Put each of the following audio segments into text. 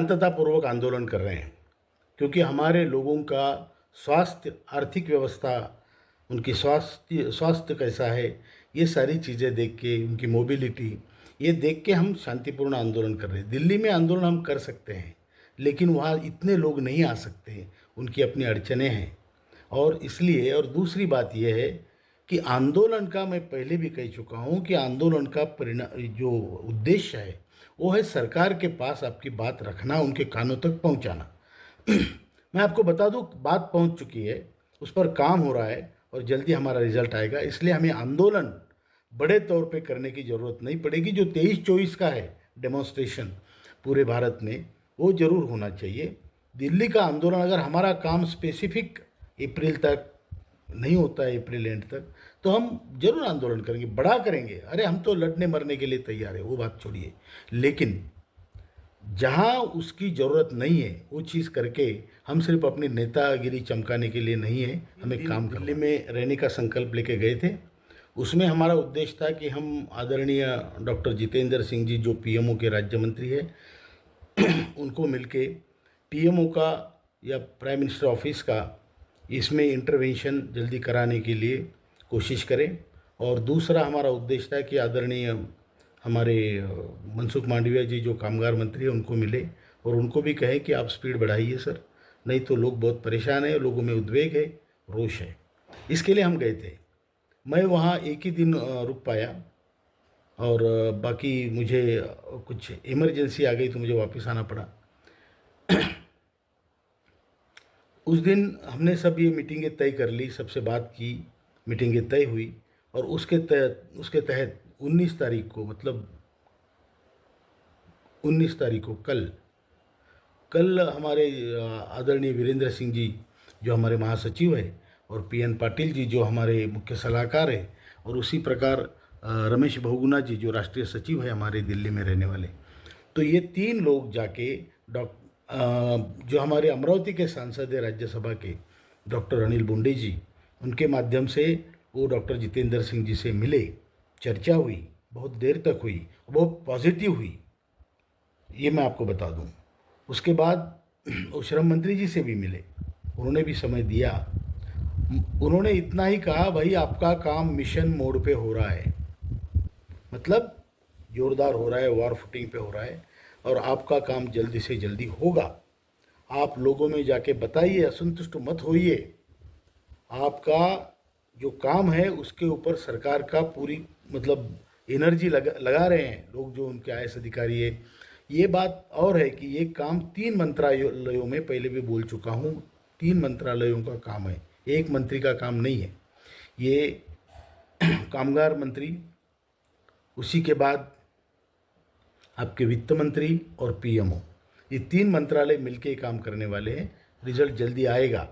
शांततापूर्वक आंदोलन कर रहे हैं, क्योंकि हमारे लोगों का स्वास्थ्य, आर्थिक व्यवस्था, उनकी स्वास्थ्य स्वास्थ्य कैसा है, ये सारी चीज़ें देख के, उनकी मोबिलिटी, ये देख के हम शांतिपूर्ण आंदोलन कर रहे हैं। दिल्ली में आंदोलन हम कर सकते हैं, लेकिन वहाँ इतने लोग नहीं आ सकते, उनकी अपनी अड़चनें हैं। और इसलिए, और दूसरी बात यह है कि आंदोलन का, मैं पहले भी कह चुका हूँ कि आंदोलन का जो उद्देश्य है वो है सरकार के पास आपकी बात रखना, उनके कानों तक पहुँचाना। मैं आपको बता दूं, बात पहुंच चुकी है, उस पर काम हो रहा है और जल्दी हमारा रिजल्ट आएगा। इसलिए हमें आंदोलन बड़े तौर पे करने की ज़रूरत नहीं पड़ेगी। जो 23-24 का है डेमोन्स्ट्रेशन पूरे भारत में, वो ज़रूर होना चाहिए। दिल्ली का आंदोलन, अगर हमारा काम स्पेसिफिक अप्रैल तक नहीं होता है, अप्रैल एंड तक, तो हम जरूर आंदोलन करेंगे, बड़ा करेंगे। अरे हम तो लड़ने मरने के लिए तैयार है, वो बात छोड़िए। लेकिन जहाँ उसकी ज़रूरत नहीं है वो चीज़ करके, हम सिर्फ अपनी नेतागिरी चमकाने के लिए नहीं है, हमें काम करना। दिल्ली में रहने का संकल्प लेके गए थे। उसमें हमारा उद्देश्य था कि हम आदरणीय डॉक्टर जितेंद्र सिंह जी, जो पीएमओ के राज्य मंत्री है, उनको मिलके पीएमओ का या प्राइम मिनिस्टर ऑफिस का इसमें इंटरवेंशन जल्दी कराने के लिए कोशिश करें। और दूसरा हमारा उद्देश्य था कि आदरणीय हमारे मनसुख मांडविया जी, जो कामगार मंत्री हैं, उनको मिले और उनको भी कहें कि आप स्पीड बढ़ाइए सर, नहीं तो लोग बहुत परेशान हैं, लोगों में उद्वेग है, रोष है। इसके लिए हम गए थे। मैं वहाँ एक ही दिन रुक पाया और बाकी मुझे कुछ इमरजेंसी आ गई तो मुझे वापस आना पड़ा। उस दिन हमने सब ये मीटिंगें तय कर ली, सबसे बात की, मीटिंगें तय हुई और उसके तहत 19 तारीख को, मतलब 19 तारीख को कल हमारे आदरणीय वीरेंद्र सिंह जी, जो हमारे महासचिव है, और पीएन पाटिल जी, जो हमारे मुख्य सलाहकार है, और उसी प्रकार रमेश बहुगुणा जी, जो राष्ट्रीय सचिव है हमारे दिल्ली में रहने वाले, तो ये 3 लोग जाके जो हमारे अमरावती के सांसद है राज्यसभा के डॉक्टर अनिल बोंडे जी, उनके माध्यम से वो डॉक्टर जितेंद्र सिंह जी से मिले, चर्चा हुई, बहुत देर तक हुई, बहुत पॉजिटिव हुई, ये मैं आपको बता दूं। उसके बाद वो श्रम मंत्री जी से भी मिले, उन्होंने भी समय दिया। उन्होंने इतना ही कहा, भाई आपका काम मिशन मोड पे हो रहा है, मतलब जोरदार हो रहा है, वॉर फुटिंग पे हो रहा है, और आपका काम जल्दी से जल्दी होगा। आप लोगों में जाके बताइए, असंतुष्ट मत होइए। आपका जो काम है उसके ऊपर सरकार का पूरी, मतलब एनर्जी लगा रहे हैं लोग, जो उनके आईएएस अधिकारी है। ये बात और है कि ये काम 3 मंत्रालयों में, पहले भी बोल चुका हूँ, 3 मंत्रालयों का काम है, एक मंत्री का काम नहीं है। ये कामगार मंत्री, उसी के बाद आपके वित्त मंत्री और पीएमओ, ये 3 मंत्रालय मिलके काम करने वाले हैं। रिजल्ट जल्दी आएगा,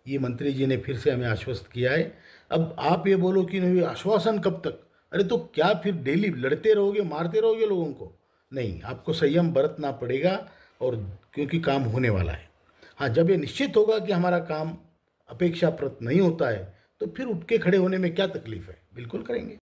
ये मंत्री जी ने फिर से हमें आश्वस्त किया है। अब आप ये बोलो कि नहीं आश्वासन कब तक, अरे तो क्या फिर डेली लड़ते रहोगे, मारते रहोगे लोगों को? नहीं, आपको संयम बरतना पड़ेगा, और क्योंकि काम होने वाला है। हाँ, जब ये निश्चित होगा कि हमारा काम अपेक्षाप्रत नहीं होता है, तो फिर उठ के खड़े होने में क्या तकलीफ है, बिल्कुल करेंगे।